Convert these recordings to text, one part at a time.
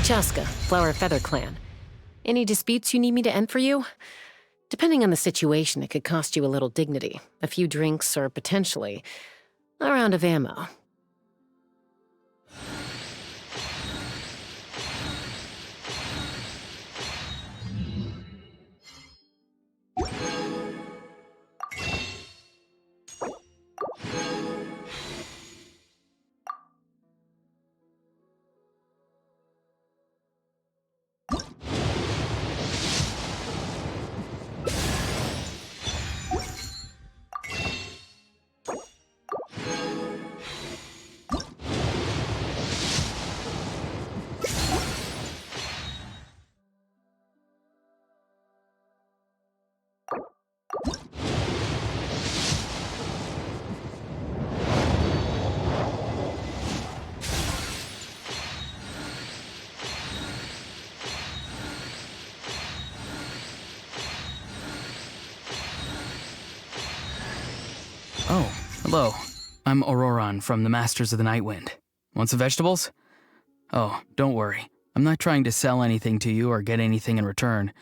Chaska, Flower Feather Clan. Any disputes you need me to end for you? Depending on the situation, it could cost you a little dignity, a few drinks, or potentially a round of ammo. Oh, hello. I'm Auroron from the Masters of the Nightwind. Want some vegetables? Oh, don't worry. I'm not trying to sell anything to you or get anything in return.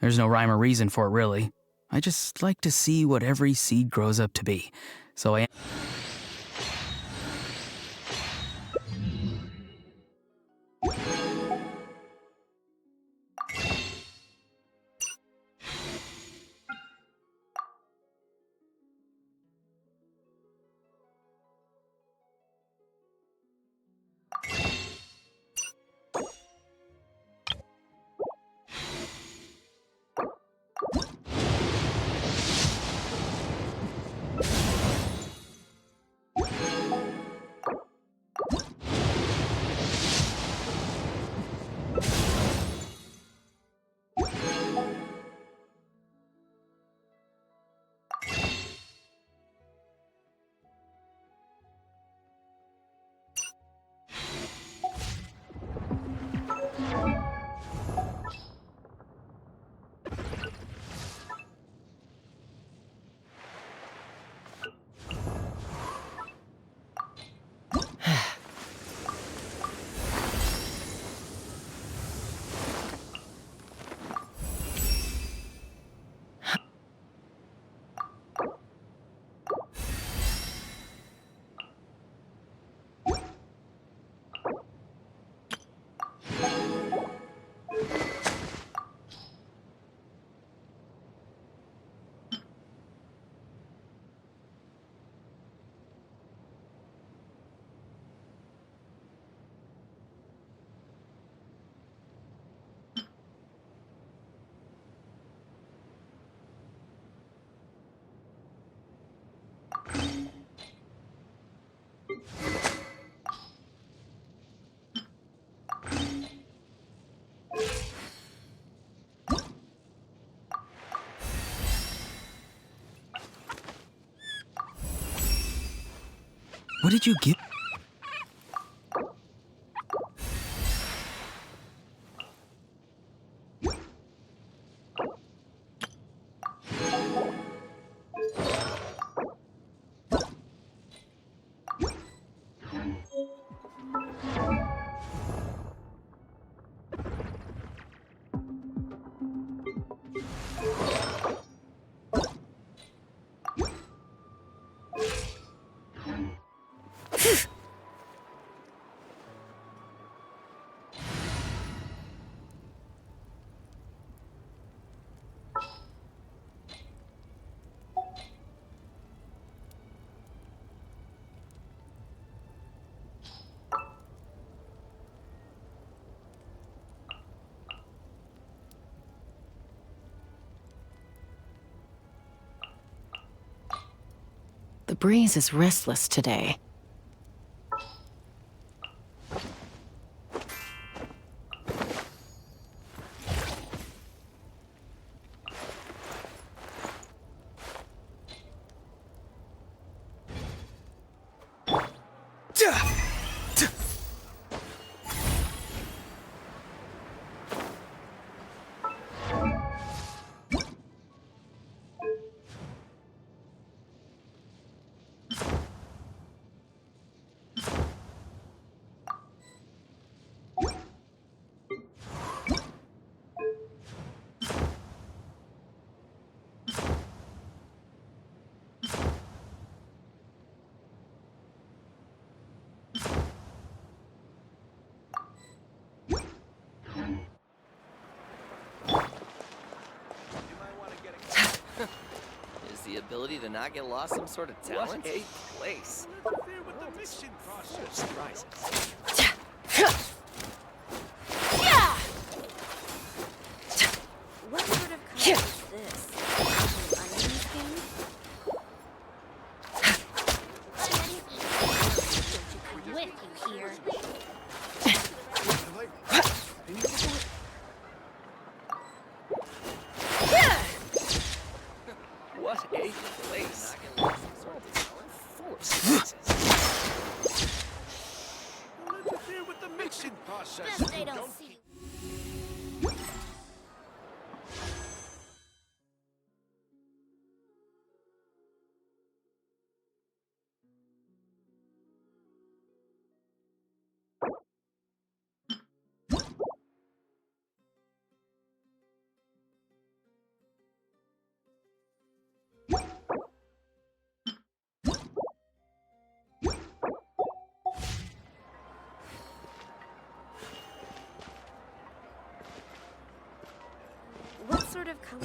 There's no rhyme or reason for it, really. I just like to see what every seed grows up to be. So I... What did you get? The breeze is restless today. The ability to not get lost some sort of talent? What a place. Interfere with the mission process. Surprises. What sort of color is this? An onion skin? Don't you come with you here? What a place. Not get lost some sort of talent? Full of surprises. Don't interfere with the mixing process. Best they don't see. What sort of color?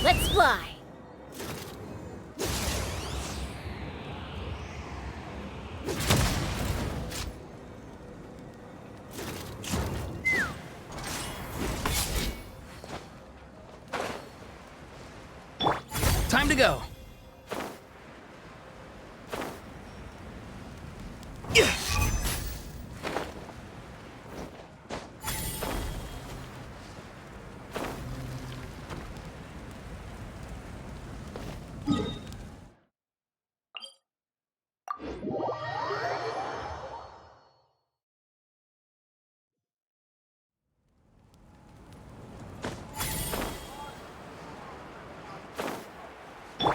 Let's fly! Time to go.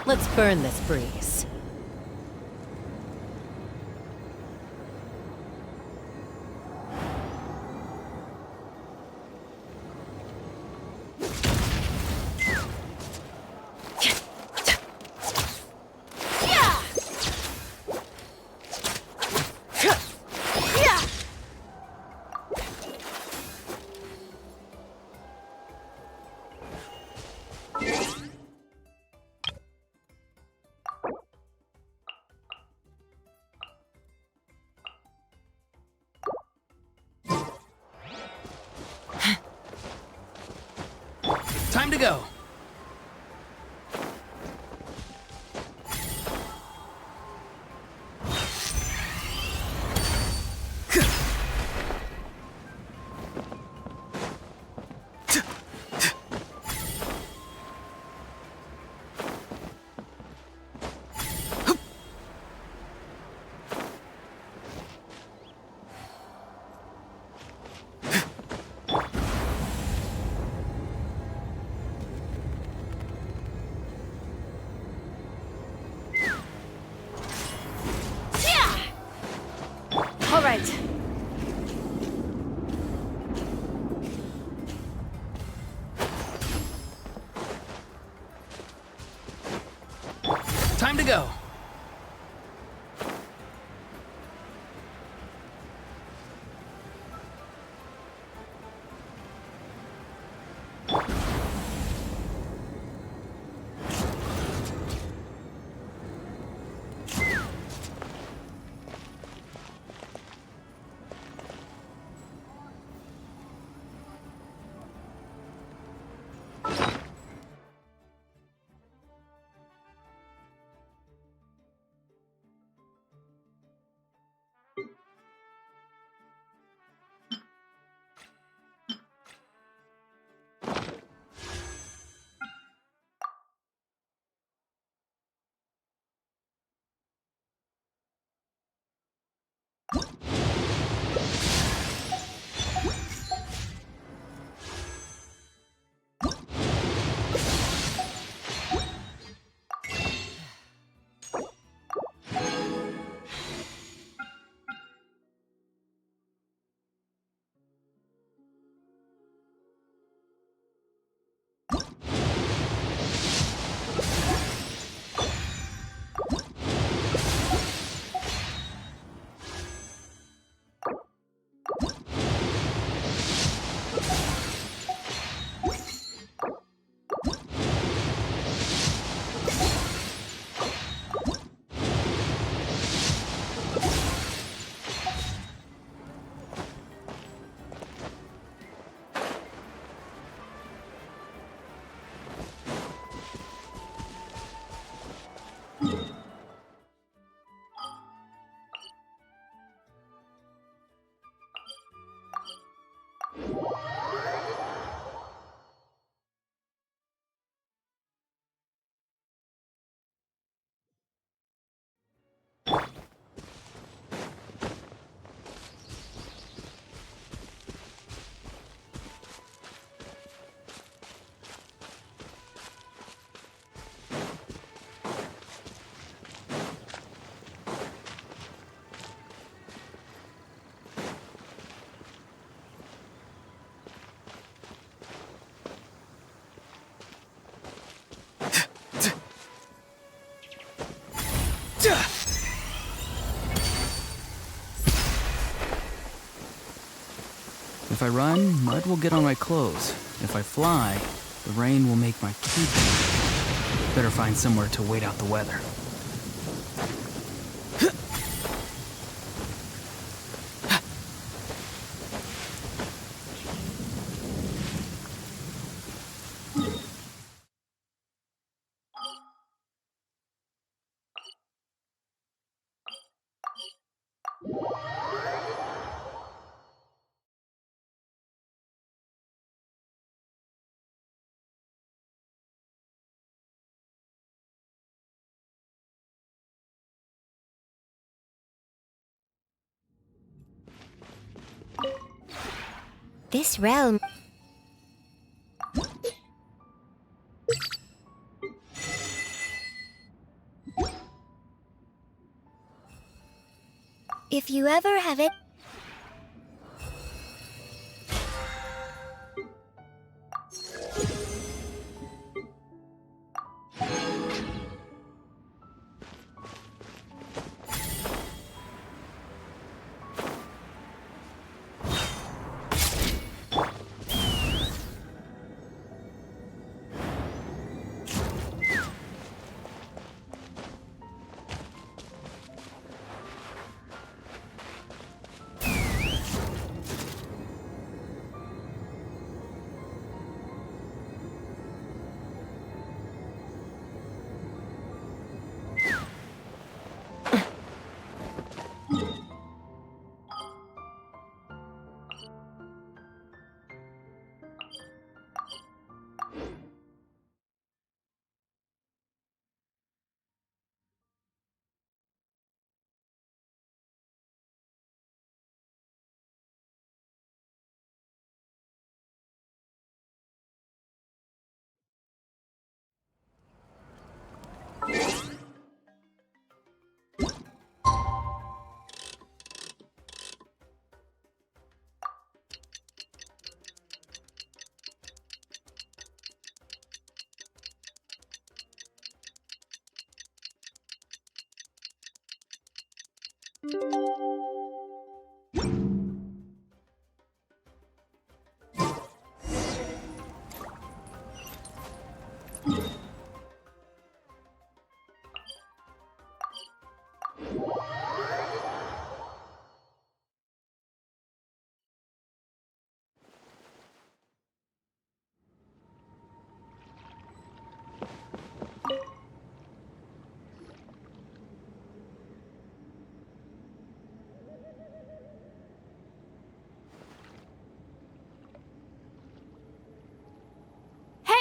Let's burn this breeze. Time to go. All right. Time to go. If I run, mud will get on my clothes. If I fly, the rain will make my cape. Better find somewhere to wait out the weather. This realm. If you ever have it.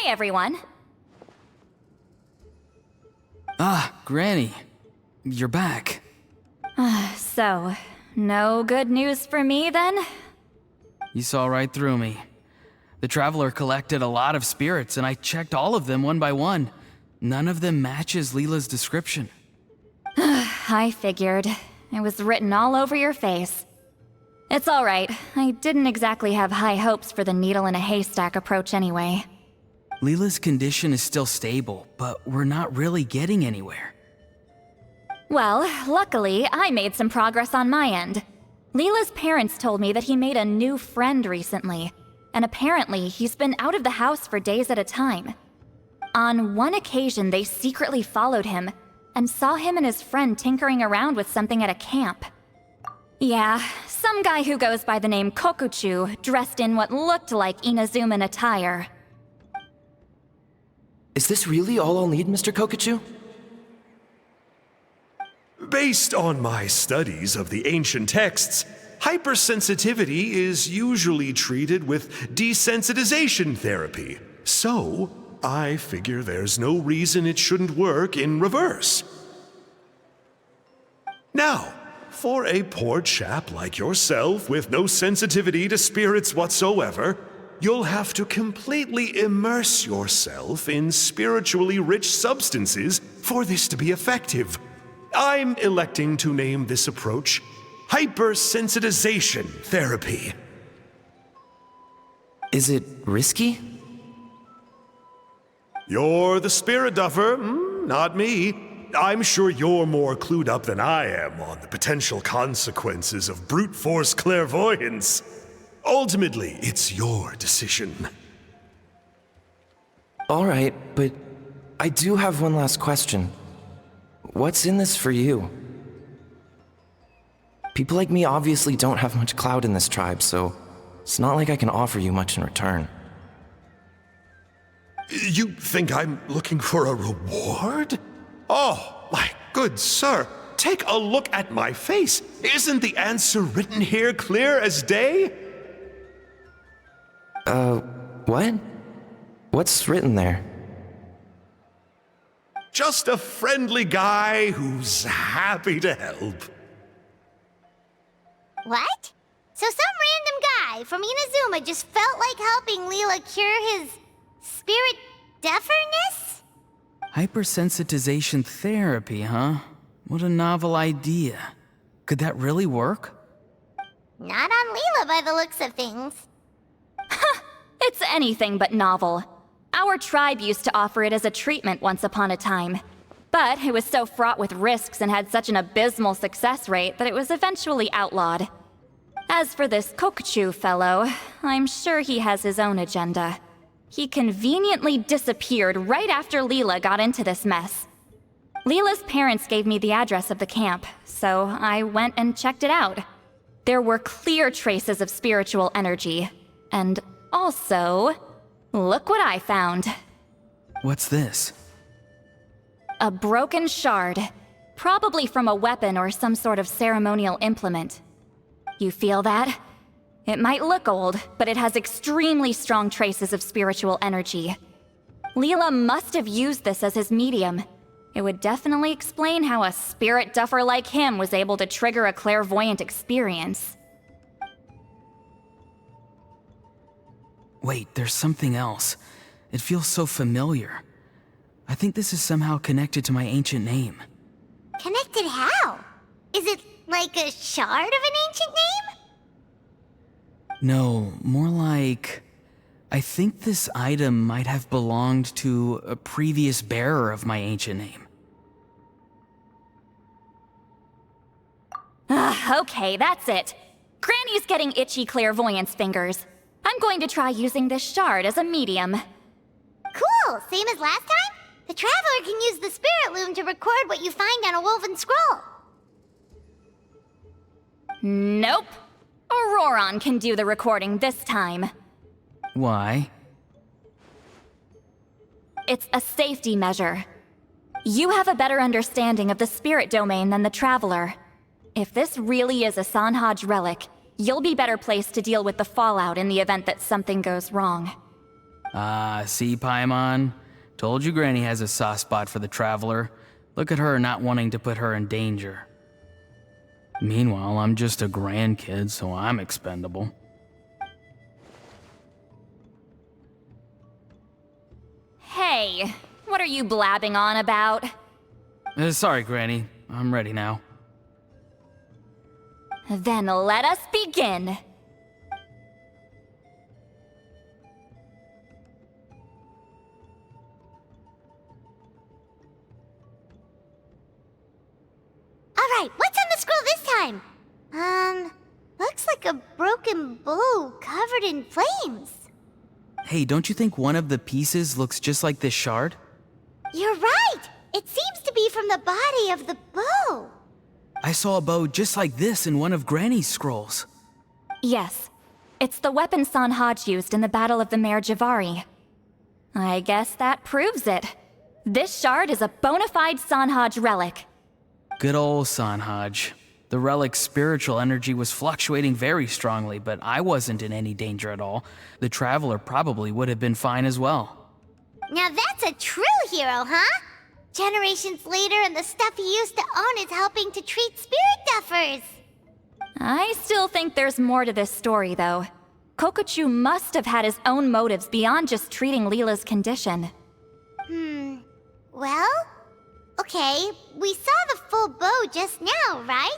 Hey, everyone. Ah, Granny. You're back. So, no good news for me then? You saw right through me. The Traveler collected a lot of spirits, and I checked all of them one by one. None of them matches Leela's description. I figured. It was written all over your face. It's alright. I didn't exactly have high hopes for the needle in a haystack approach anyway. Leela's condition is still stable, but we're not really getting anywhere. Well, luckily, I made some progress on my end. Leela's parents told me that he made a new friend recently, and apparently he's been out of the house for days at a time. On one occasion, they secretly followed him and saw him and his friend tinkering around with something at a camp. Yeah, some guy who goes by the name Kokuchu, dressed in what looked like Inazuman attire. Is this really all I'll need, Mr. Kokuchu? Based on my studies of the ancient texts, hypersensitivity is usually treated with desensitization therapy. So, I figure there's no reason it shouldn't work in reverse. Now, for a poor chap like yourself with no sensitivity to spirits whatsoever, you'll have to completely immerse yourself in spiritually rich substances for this to be effective. I'm electing to name this approach hypersensitization therapy. Is it risky? You're the spirit duffer, not me. I'm sure you're more clued up than I am on the potential consequences of brute force clairvoyance. Ultimately, it's your decision. All right, but I do have one last question. What's in this for you? People like me obviously don't have much clout in this tribe, so it's not like I can offer you much in return. You think I'm looking for a reward? Oh, my good sir, take a look at my face. Isn't the answer written here clear as day? What? What's written there? Just a friendly guy who's happy to help. What? So some random guy from Inazuma just felt like helping Leela cure his spirit deaferness? Hypersensitization therapy, huh? What a novel idea. Could that really work? Not on Leela by the looks of things. It's anything but novel. Our tribe used to offer it as a treatment once upon a time. But it was so fraught with risks and had such an abysmal success rate that it was eventually outlawed. As for this Kokuchu fellow, I'm sure he has his own agenda. He conveniently disappeared right after Leela got into this mess. Leela's parents gave me the address of the camp, so I went and checked it out. There were clear traces of spiritual energy. And also, look what I found. What's this? A broken shard, probably from a weapon or some sort of ceremonial implement. You feel that? It might look old, but it has extremely strong traces of spiritual energy. Leela must have used this as his medium. It would definitely explain how a spirit duffer like him was able to trigger a clairvoyant experience. Wait, there's something else. It feels so familiar. I think this is somehow connected to my ancient name. Connected how? Is it like a shard of an ancient name? No, more like... I think this item might have belonged to a previous bearer of my ancient name. Okay, that's it. Granny's getting itchy clairvoyance fingers. I'm going to try using this shard as a medium. Cool, same as last time? The Traveler can use the Spirit Loom to record what you find on a woven scroll. Nope. Auroron can do the recording this time. Why? It's a safety measure. You have a better understanding of the spirit domain than the Traveler. If this really is a Sanhaj relic, you'll be better placed to deal with the fallout in the event that something goes wrong. Ah, see, Paimon? Told you Granny has a soft spot for the Traveler. Look at her not wanting to put her in danger. Meanwhile, I'm just a grandkid, so I'm expendable. Hey, what are you blabbing on about? Sorry, Granny. I'm ready now. Then let us begin. Alright, what's on the scroll this time? Looks like a broken bow covered in flames. Hey, don't you think one of the pieces looks just like this shard? You're right! It seems to be from the body of the bow. I saw a bow just like this in one of Granny's scrolls. Yes, it's the weapon Sanhaj used in the Battle of the Mare Javari. I guess that proves it. This shard is a bona fide Sanhaj relic. Good old Sanhaj. The relic's spiritual energy was fluctuating very strongly, but I wasn't in any danger at all. The Traveler probably would have been fine as well. Now that's a true hero, huh? Generations later and the stuff he used to own is helping to treat spirit duffers. I still think there's more to this story, though. Kokuchu must have had his own motives beyond just treating Leela's condition. Well? Okay, we saw the full bow just now, right?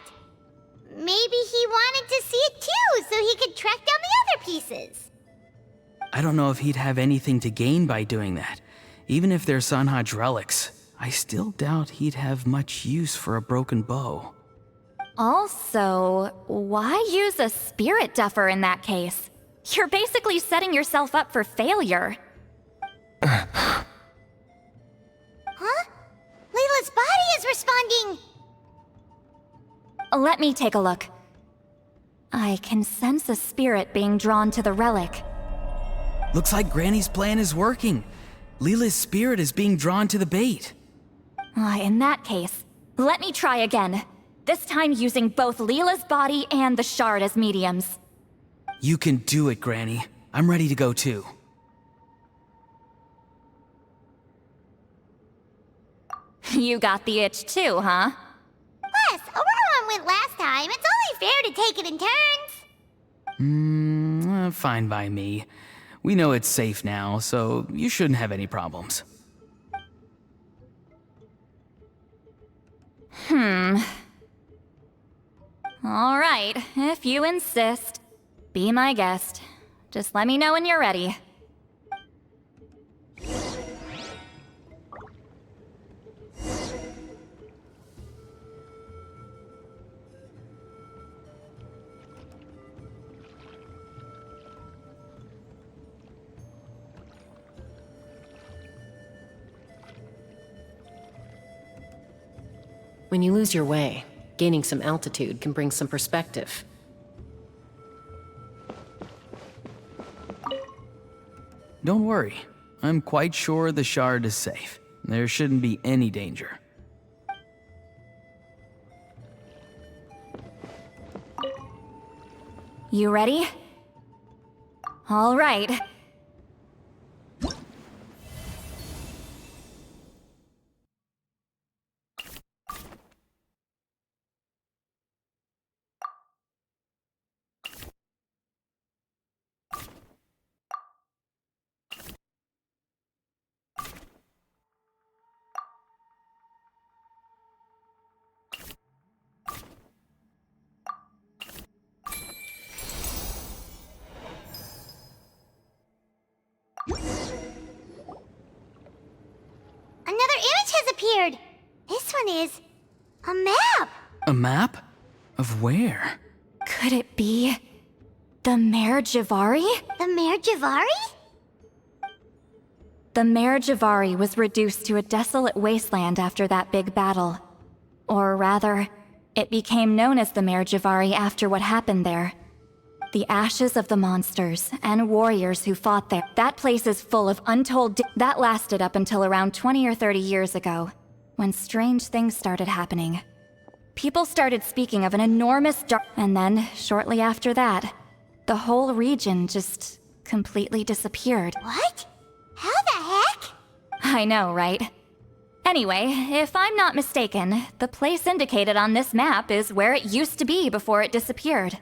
Maybe he wanted to see it too, so he could track down the other pieces. I don't know if he'd have anything to gain by doing that. Even if they're Sanhaj relics, I still doubt he'd have much use for a broken bow. Also, why use a spirit duffer in that case? You're basically setting yourself up for failure. Huh? Layla's body is responding! Let me take a look. I can sense a spirit being drawn to the relic. Looks like Granny's plan is working. Leela's spirit is being drawn to the bait. In that case, let me try again. This time using both Leela's body and the shard as mediums. You can do it, Granny. I'm ready to go too. You got the itch too, huh? Plus, Aurora went last time. It's only fair to take it in turns. Fine by me. We know it's safe now, so you shouldn't have any problems. All right, if you insist. Be my guest. Just let me know when you're ready. When you lose your way, gaining some altitude can bring some perspective. Don't worry. I'm quite sure the shard is safe. There shouldn't be any danger. You ready? All right. Another image has appeared. This one is a map. A map? Of where? Could it be the Mare Javari? The Mare Javari? The Mare Javari was reduced to a desolate wasteland after that big battle. Or rather, it became known as the Mare Javari after what happened there. The ashes of the monsters and warriors who fought there. That place is full of untold that lasted up until around 20 or 30 years ago, when strange things started happening. People started speaking of an enormous dark, and then, shortly after that, the whole region just completely disappeared. What? How the heck? I know, right? Anyway, if I'm not mistaken, the place indicated on this map is where it used to be before it disappeared.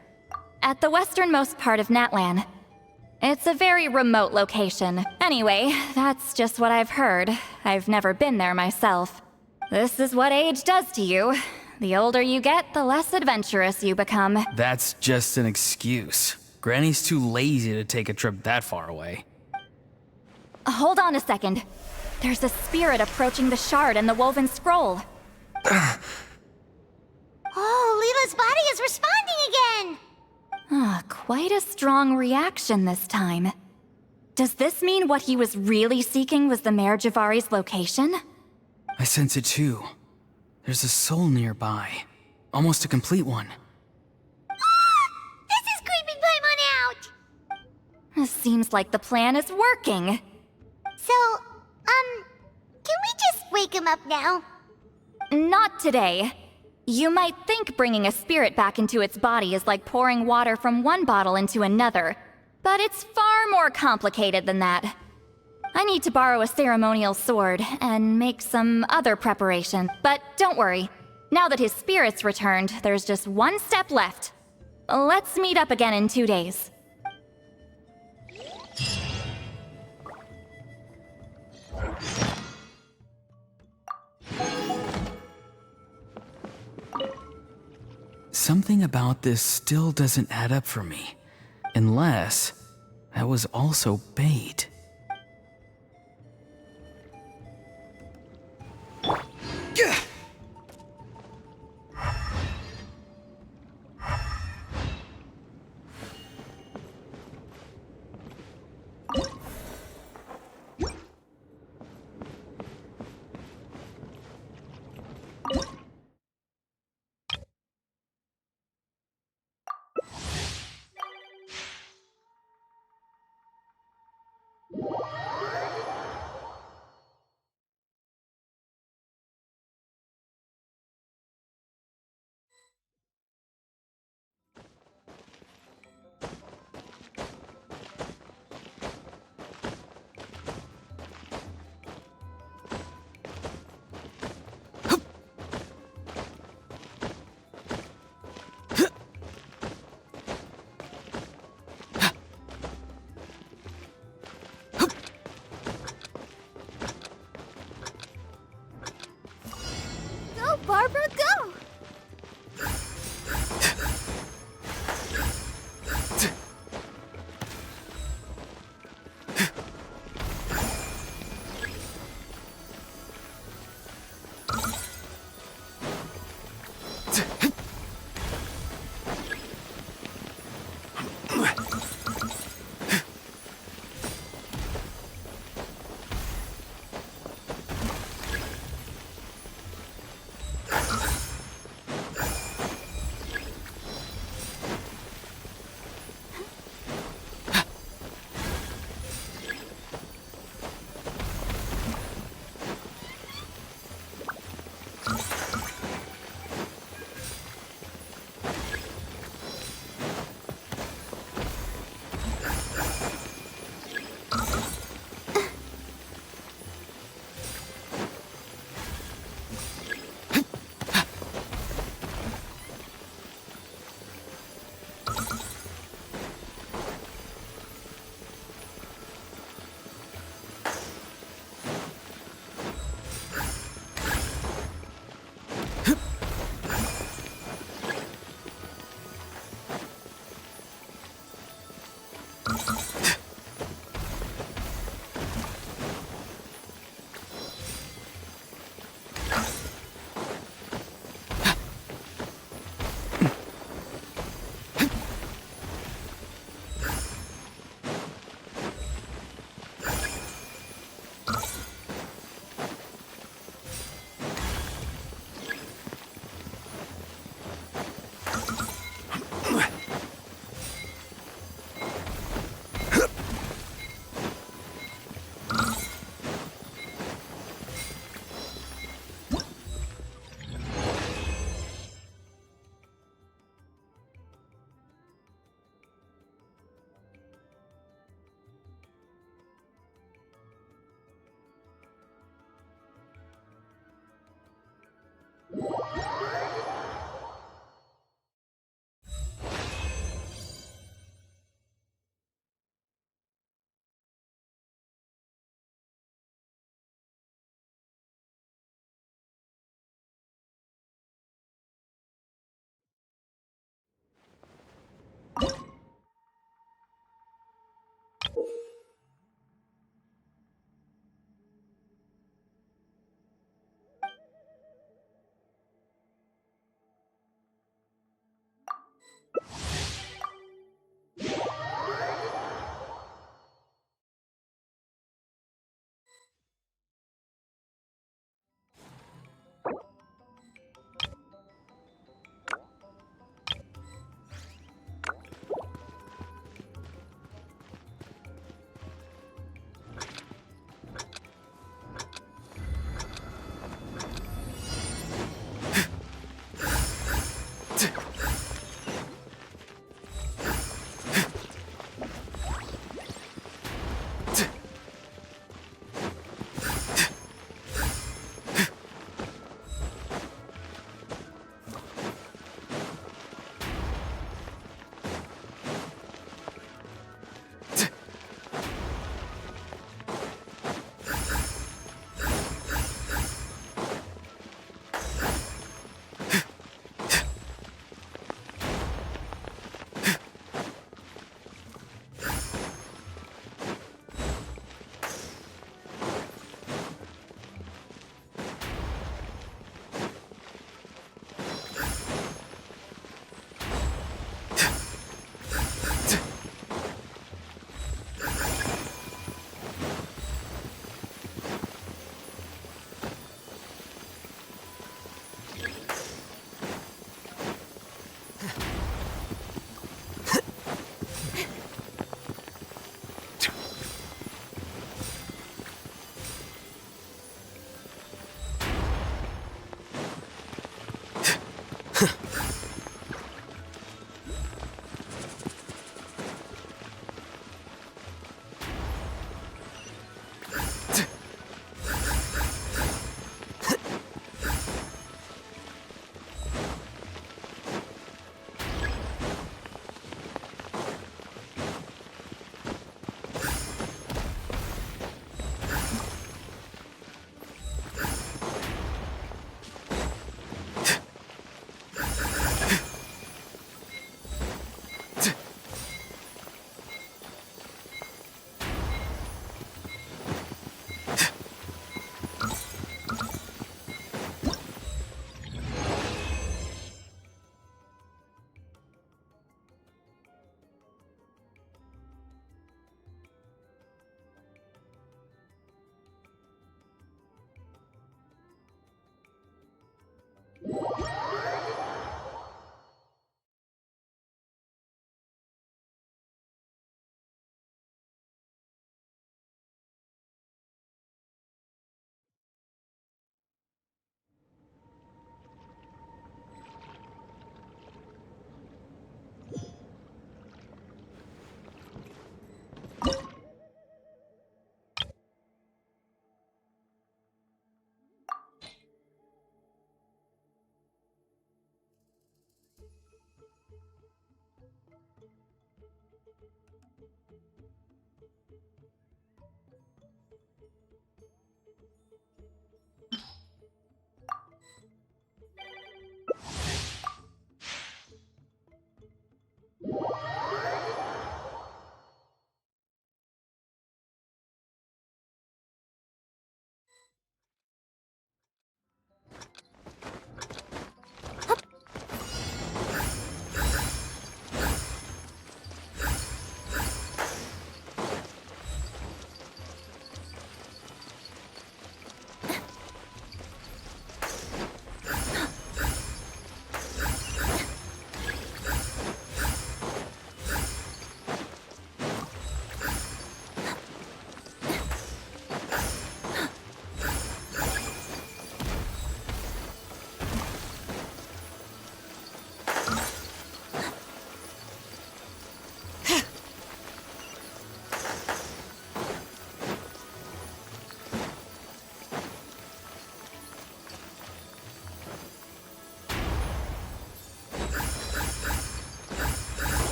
At the westernmost part of Natlan. It's a very remote location. Anyway, that's just what I've heard. I've never been there myself. This is what age does to you. The older you get, the less adventurous you become. That's just an excuse. Granny's too lazy to take a trip that far away. Hold on a second. There's a spirit approaching the shard and the woven scroll. Oh, Leela's body is responding again! Quite a strong reaction this time. Does this mean what he was really seeking was the Mare Javari's location? I sense it too. There's a soul nearby. Almost a complete one. This is creeping Paimon out! Seems like the plan is working. So, can we just wake him up now? Not today. You might think bringing a spirit back into its body is like pouring water from one bottle into another, but it's far more complicated than that. I need to borrow a ceremonial sword and make some other preparation, but don't worry. Now that his spirit's returned, there's just one step left. Let's meet up again in 2 days. Something about this still doesn't add up for me. Unless that was also bait.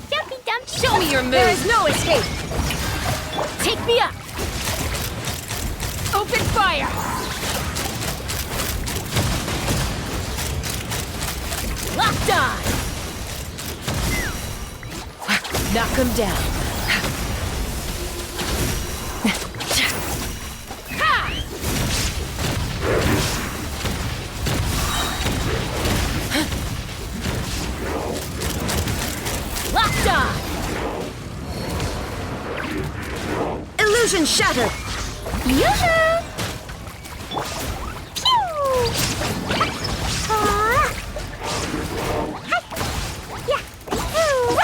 Dumpy Dumpy. Show me your move! There is no escape! Take me up! Open fire! Locked on! Knock him down. Locked on! Illusion shattered! Yoo-hoo! Pew! Ah! Hi! Yeah! Yoo!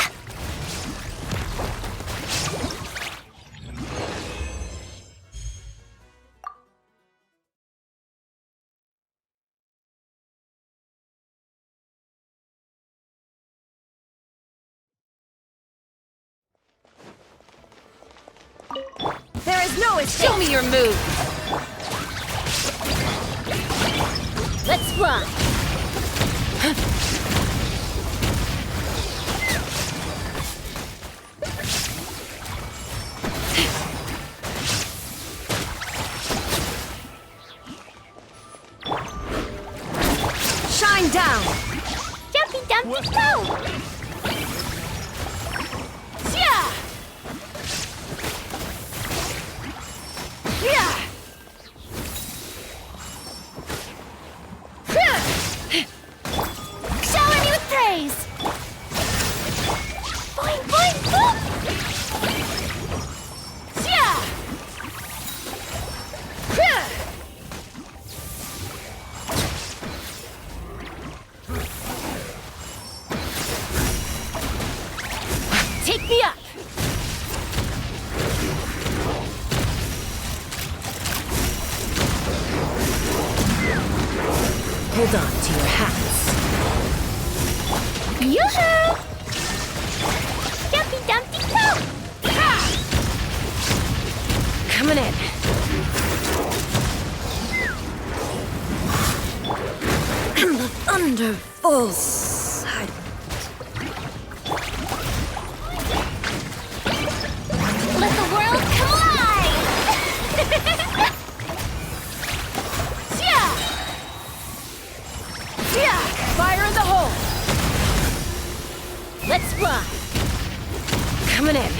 There is no escape! Show me your move! Let's fly! Shine down! Dumpy Dumpy go! Yeah! Yeah! Shower me with praise! Boing, boing, boing! Yeah! Take me up! Hold on to your hats. Yoo-hoo! Dumpy Dumpy go! Coming in. And the thunder falls silent. Let's fly! Coming in.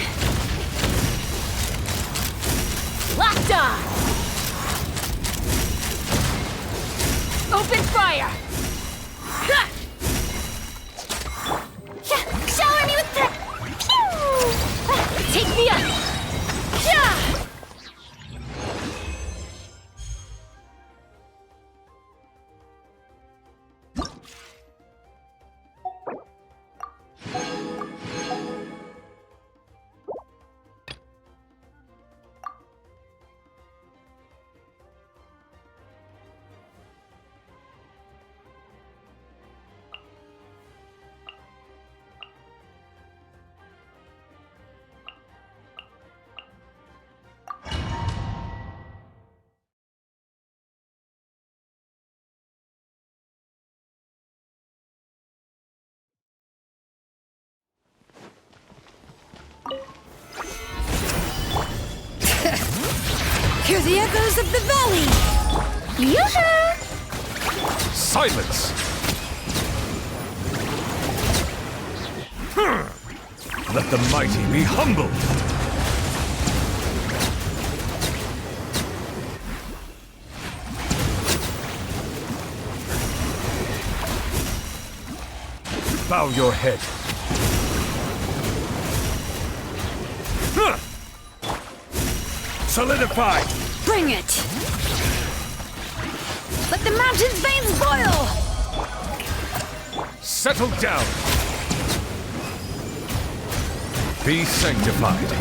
Locked on! Open fire! Ha! Shower me with the... Pew! Take me up! Yeah! Hear the echoes of the valley! Yoo-hoo! Silence! Let the mighty be humbled! Bow your head. Solidify! Bring it! Let the mountain's veins boil! Settle down! Be sanctified.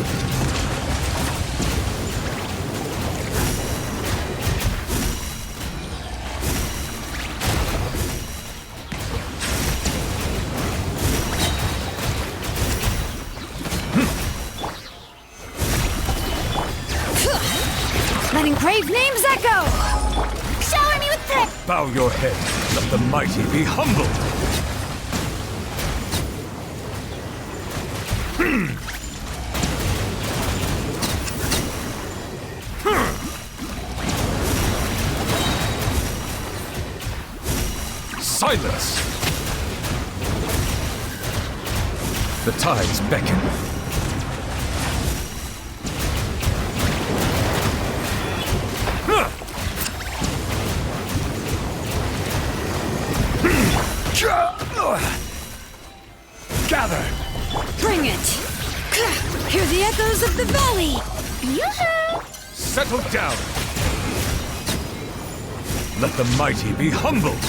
Letting brave names echo! Shower me with the... Bow your head. Let the mighty be humbled. Silence! The tides beckon. Gather! Bring it! Hear the echoes of the valley! Yoo-hoo! Settle down! Let the mighty be humbled!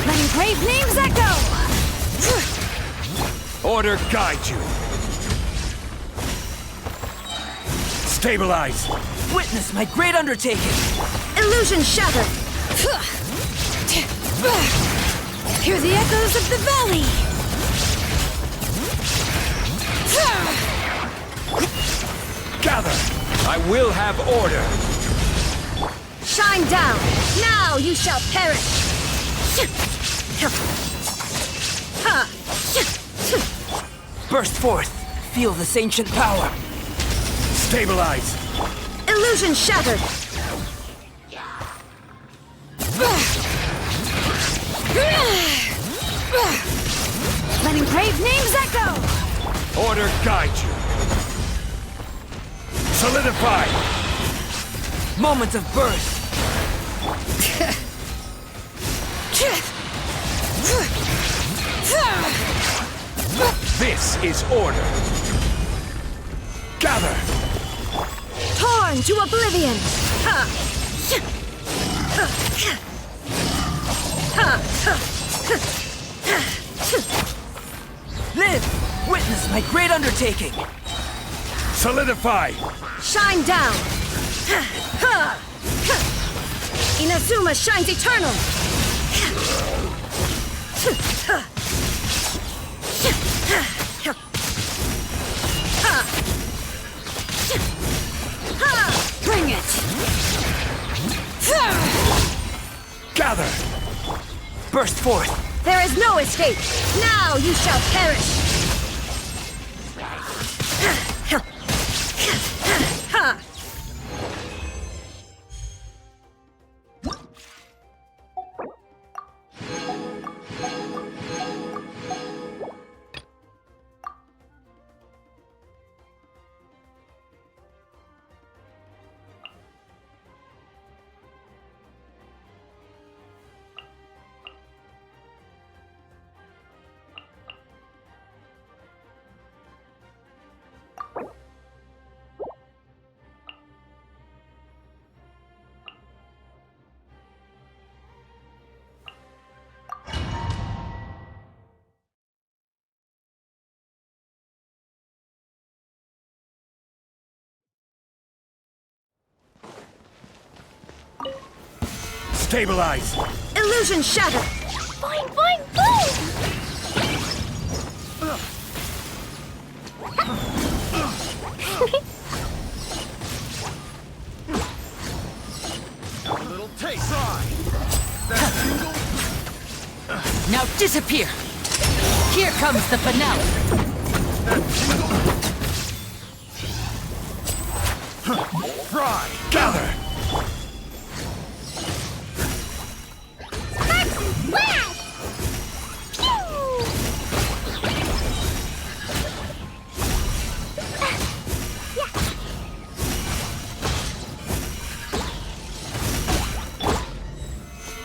Letting brave names echo! Order guide you! Stabilize! Witness my great undertaking! Illusion shattered! Hear the echoes of the valley! Gather! I will have order! Shine down! Now you shall perish! Burst forth! Feel this ancient power! Stabilize! Illusion shattered! Letting brave names echo! Order guide you! Solidify! Moment of birth! This is order! Gather! Torn to oblivion! Live! Witness my great undertaking! Solidify! Shine down! Inazuma shines eternal! Bring it! Gather! Burst forth! There is no escape! Now you shall perish! Stabilize! Illusion shattered! Boing, boing, boom! Little taste. Now disappear! Here comes the finale! Fry. Gather! Blast! Pew!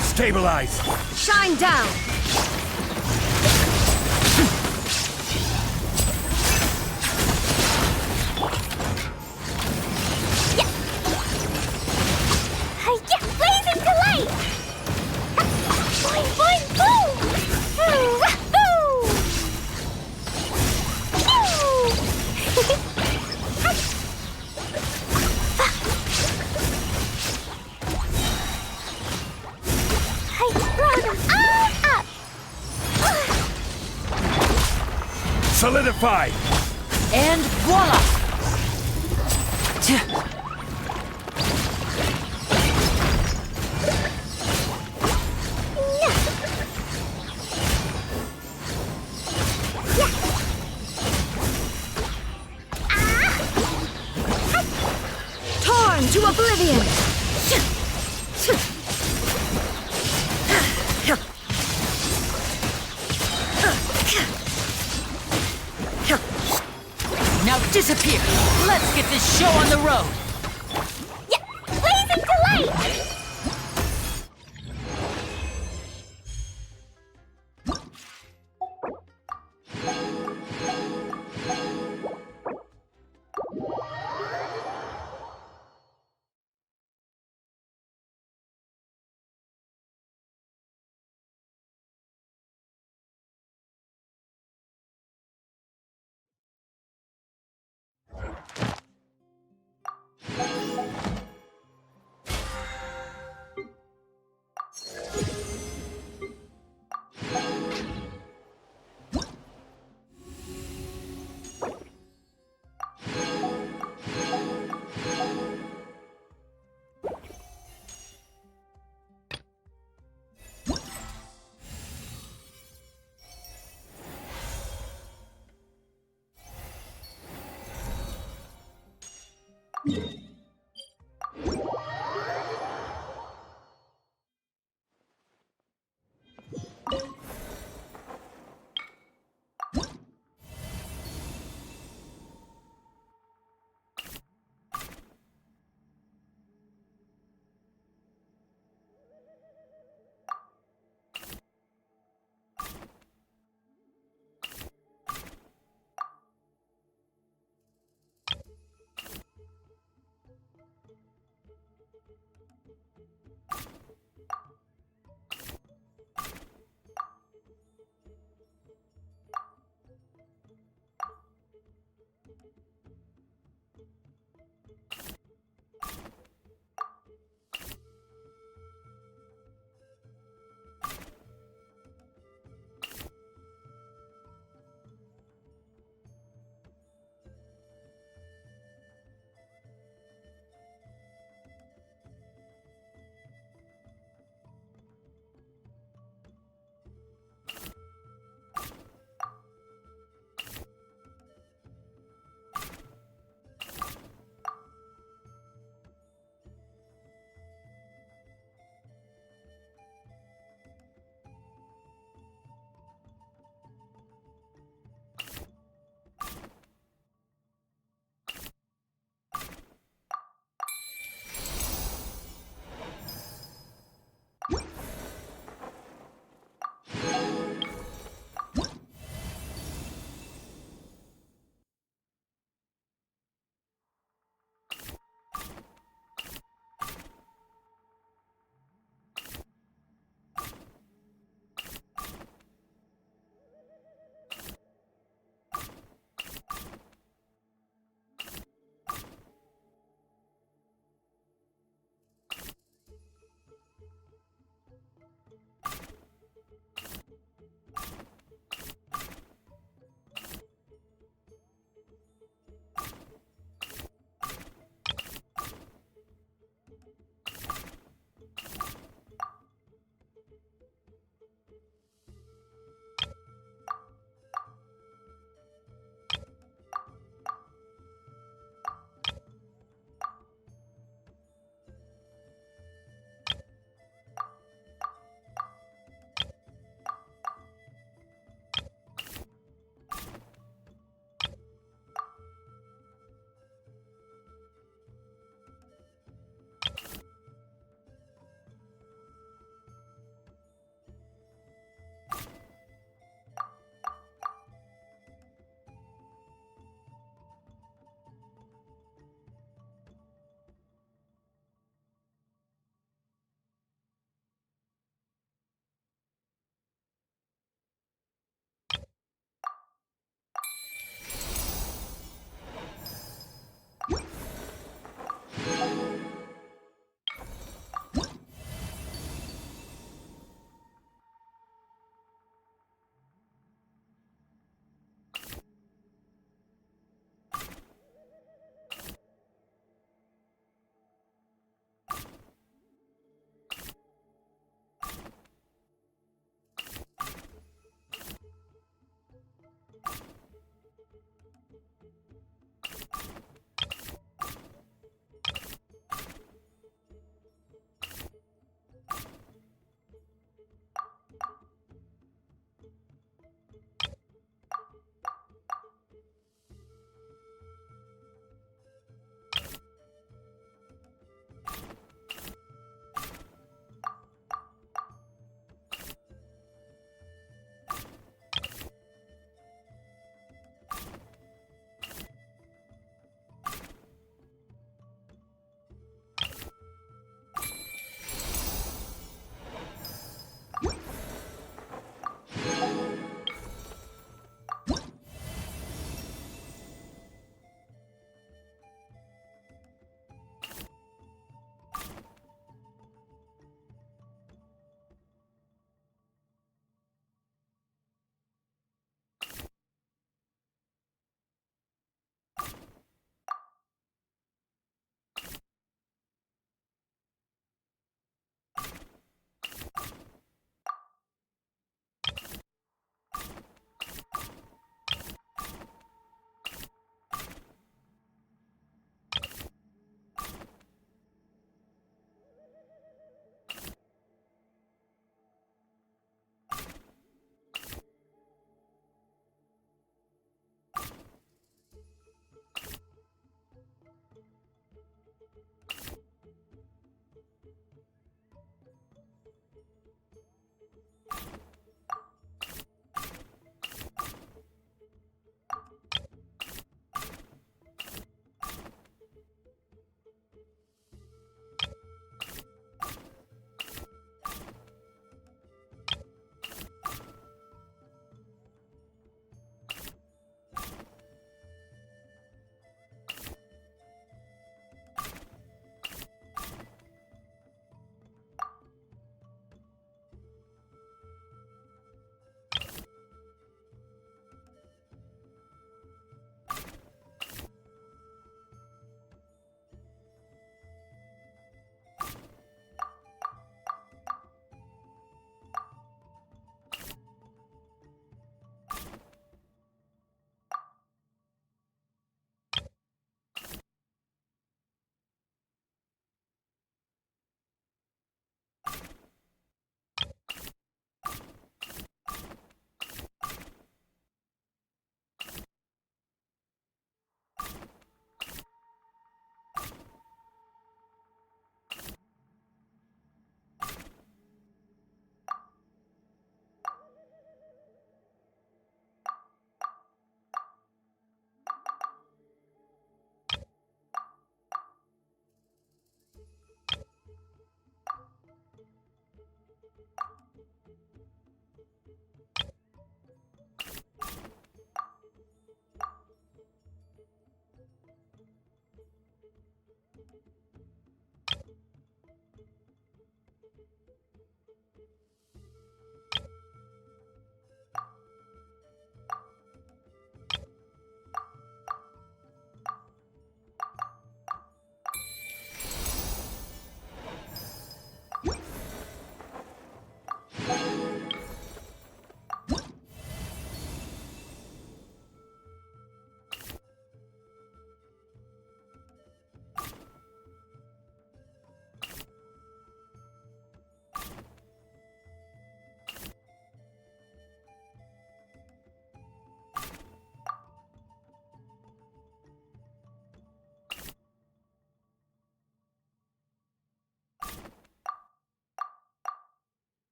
Stabilize! Shine down! Hi-ya! Blaze into light! Boing, boing, boom! Wahoo! Pew! I blow them all up! Solidify! And voila! Torn to oblivion! Now disappear! Let's get this show on the road! Blaze into light!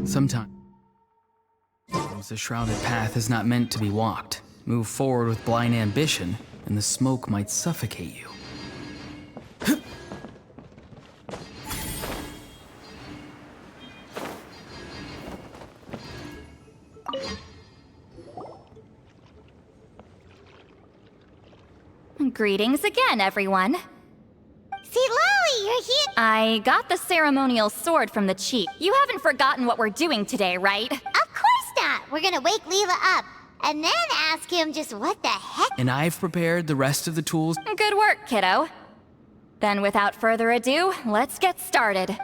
Sometimes the shrouded path is not meant to be walked. Move forward with blind ambition, and the smoke might suffocate you. Greetings again, everyone. See, Lily, you're here. I got the ceremonial sword from the chief. You haven't forgotten what we're doing today, right? Of course not. We're gonna wake Leela up and then ask him just what the heck. And I've prepared the rest of the tools. Good work, kiddo. Then without further ado, let's get started.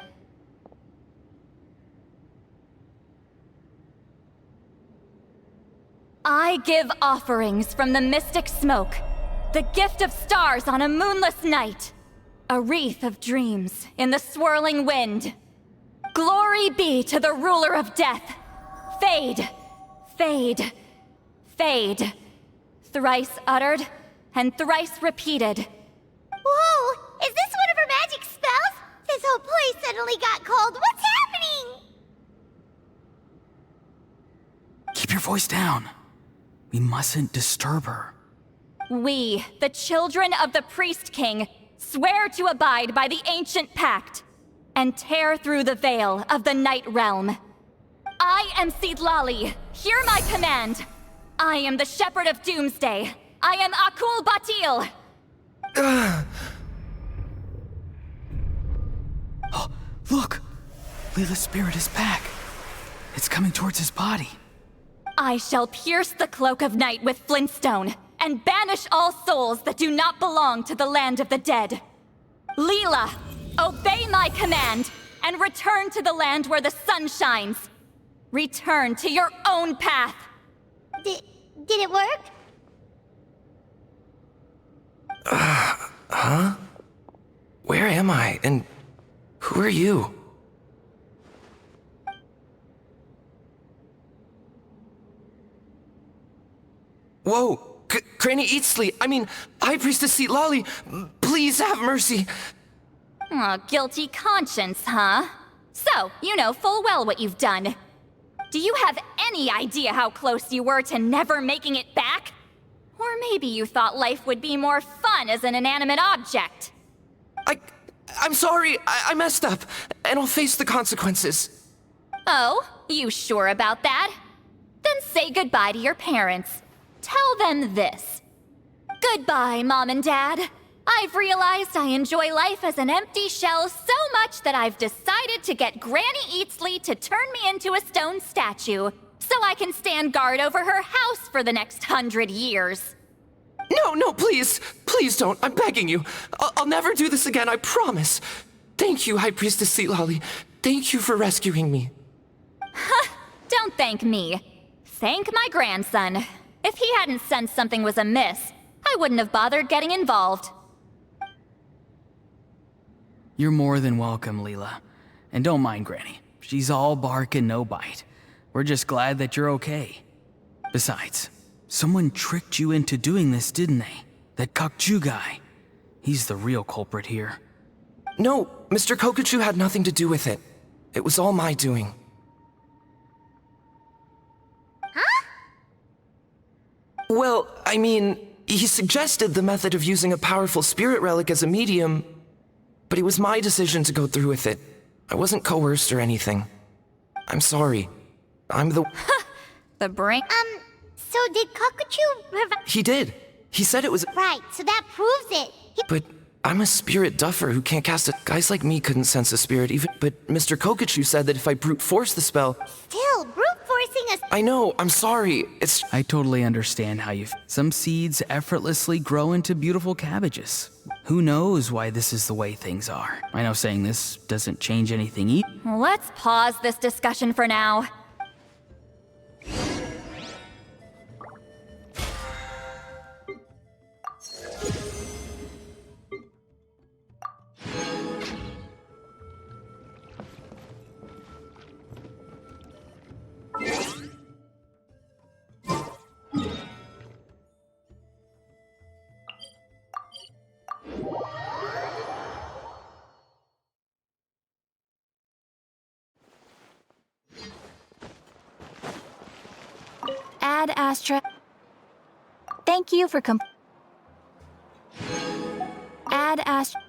I give offerings from the mystic smoke, the gift of stars on a moonless night, a wreath of dreams in the swirling wind. Glory be to the ruler of death. Fade, fade, fade. Thrice uttered and thrice repeated. Whoa! Is this one of her magic spells? This whole place suddenly got cold. What's happening? Keep your voice down. We mustn't disturb her. We, the children of the Priest King, swear to abide by the ancient pact and tear through the veil of the Night Realm. I am Seedlali. Hear my command. I am the Shepherd of Doomsday. I am Akul Batil. Oh, look! Leela's spirit is back. It's coming towards his body. I shall pierce the cloak of night with flintstone and banish all souls that do not belong to the land of the dead. Leela, obey my command and return to the land where the sun shines. Return to your own path. Did it work? Huh? Where am I? And who are you? Whoa! Granny Eatsley, High Priestess Seatlali, please have mercy. Aw, guilty conscience, huh? So, you know full well what you've done. Do you have any idea how close you were to never making it back? Or maybe you thought life would be more fun as an inanimate object. I'm sorry, I messed up, and I'll face the consequences. Oh, you sure about that? Then say goodbye to your parents. Tell them this. Goodbye, Mom and Dad. I've realized I enjoy life as an empty shell so much that I've decided to get Granny Eatsley to turn me into a stone statue, so I can stand guard over her house for the next 100 years. No, please. Please don't. I'm begging you. I'll never do this again, I promise. Thank you, High Priestess Seatlali. Thank you for rescuing me. Don't thank me. Thank my grandson. If he hadn't sensed something was amiss, I wouldn't have bothered getting involved. You're more than welcome, Leela. And don't mind Granny. She's all bark and no bite. We're just glad that you're okay. Besides, someone tricked you into doing this, didn't they? That Kokju guy. He's the real culprit here. No, Mr. Kokachu had nothing to do with it. It was all my doing. Well, he suggested the method of using a powerful spirit relic as a medium, but it was my decision to go through with it. I wasn't coerced or anything. I'm sorry. I'm the... The brain... So did Kokachu He did. He said it was... Right, so that proves it. But I'm a spirit duffer who can't cast it. Guys like me couldn't sense a spirit even... But Mr. Kokachu said that if I brute force the spell... Still, brute forcing us. I know, I'm sorry. It's... I totally understand how some seeds effortlessly grow into beautiful cabbages. Who knows why this is the way things are? I know saying this doesn't change anything either. Let's pause this discussion for now. Astra. Thank you for Add Astra.